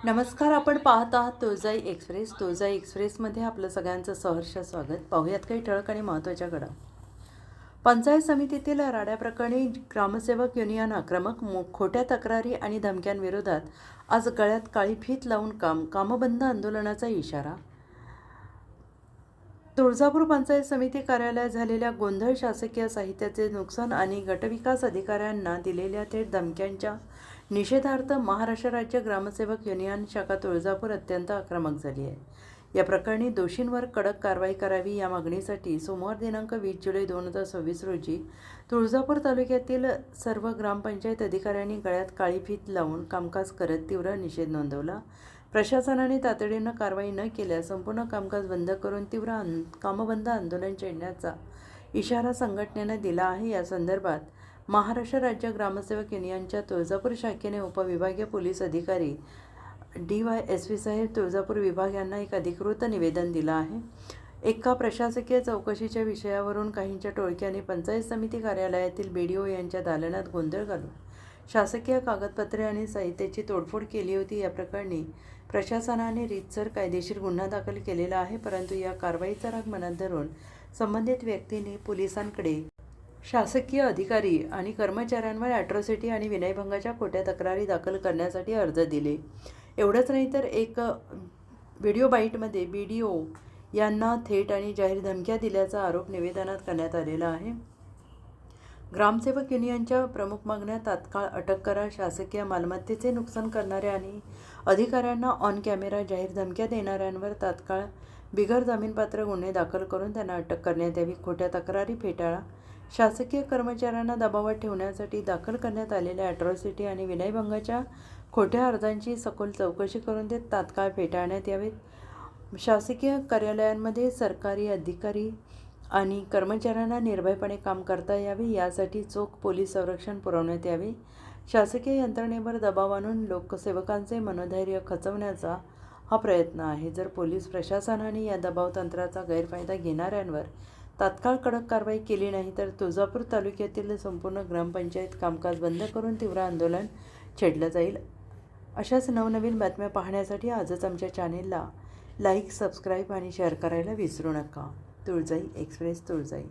नमस्कार. आपण पाहत आहात तुळजाई एक्सप्रेस. तुळजाई एक्सप्रेसमध्ये आपलं सगळ्यांचं सहर्ष स्वागत. पाहूयात काही ठळक आणि महत्त्वाच्या घडामोडी. पंचायत समितीतील राड्याप्रकरणी ग्रामसेवक युनियन आक्रमक. खोट्या तक्रारी आणि धमक्यांविरोधात आज गळ्यात काळी फीत लावून कामबंद आंदोलनाचा इशारा. तुळजापूर पंचायत समिती कार्यालयात झालेल्या गोंधळ, शासकीय साहित्याचे नुकसान आणि गटविकास अधिकाऱ्यांना दिलेल्या थेट धमक्यांच्या निषेधार्थ महाराष्ट्र राज्य ग्रामसेवक युनियन शाखा तुळजापूर अत्यंत आक्रमक झाली आहे. या प्रकरणी दोषींवर कडक कारवाई करावी या मागणीसाठी सोमवार दिनांक 20 जुलै 2026 रोजी तुळजापूर तालुक्यातील सर्व ग्रामपंचायत अधिकाऱ्यांनी गळ्यात काळी फीत लावून कामकाज करत तीव्र निषेध नोंदवला. प्रशासनाने तातडीनं कारवाई न केल्यास संपूर्ण कामकाज बंद करून तीव्र कामबंद आंदोलन छेडण्याचा इशारा संघटनेनं दिला आहे. या संदर्भात महाराष्ट्र राज्य ग्रामसेवक युनियनच्या तुळजापूर शाखेने उपविभागीय पोलीस अधिकारी DYSP साहेब तुळजापूर विभाग यांना एक अधिकृत निवेदन दिलं आहे. एका प्रशासकीय चौकशीच्या विषयावरून काहींच्या टोळक्याने पंचायत समिती कार्यालयातील BDO यांच्या दालनात गोंधळ घालून शासकीय कागदपत्रे आणि साहित्याची तोडफोड केली होती. या प्रकरणी प्रशासनाने रीतसर कायदेशीर गुन्हा दाखल केलेला आहे. परंतु या कारवाईचा राग मनात धरून संबंधित व्यक्तीने पोलिसांकडे शासकीय अधिकारी आणि कर्मचाऱ्यांवर ॲट्रॉसिटी आणि विनयभंगाच्या खोट्या तक्रारी दाखल करण्यासाठी अर्ज दिले. एवढंच नाही तर एक व्हिडिओ बाईटमध्ये BDO यांना थेट आणि जाहीर धमक्या दिल्याचा आरोप निवेदनात करण्यात आलेला आहे. ग्रामसेवक युनियनच्या प्रमुख मागण्या: तात्काळ अटक करा. शासकीय मालमत्तेचे नुकसान करणाऱ्या आणि अधिकाऱ्यांना ऑन कॅमेरा जाहीर धमक्या देणाऱ्यांवर तात्काळ बिगर जामीनपात्र गुन्हे दाखल करून त्यांना अटक करण्यात यावी. खोट्या तक्रारी फेटाळा. शासकीय कर्मचाऱ्यांना दबावात ठेवण्यासाठी दाखल करण्यात आलेल्या ॲट्रॉसिटी आणि विनयभंगाच्या खोट्या अर्जांची सखोल चौकशी करून ते तात्काळ फेटाळण्यात यावेत. शासकीय कार्यालयांमध्ये सरकारी अधिकारी आणि कर्मचाऱ्यांना निर्भयपणे काम करता यावे यासाठी चोख पोलीस संरक्षण पुरवण्यात यावे. शासकीय यंत्रणेवर दबाव आणून लोकसेवकांचे मनोधैर्य खचवण्याचा हा प्रयत्न आहे. जर पोलीस प्रशासनाने या दबाव तंत्राचा गैरफायदा घेणाऱ्यांवर तात्काळ कडक कारवाई केली नाही तर तुळजापूर तालुक्यातील संपूर्ण ग्रामपंचायत कामकाज बंद करून तीव्र आंदोलन छेडलं जाईल. अशाच नवनवीन बातम्या पाहण्यासाठी आजच आमच्या चॅनेलला लाईक, सबस्क्राईब आणि शेअर करायला विसरू नका. तुळजाई एक्सप्रेस, तुळजाई.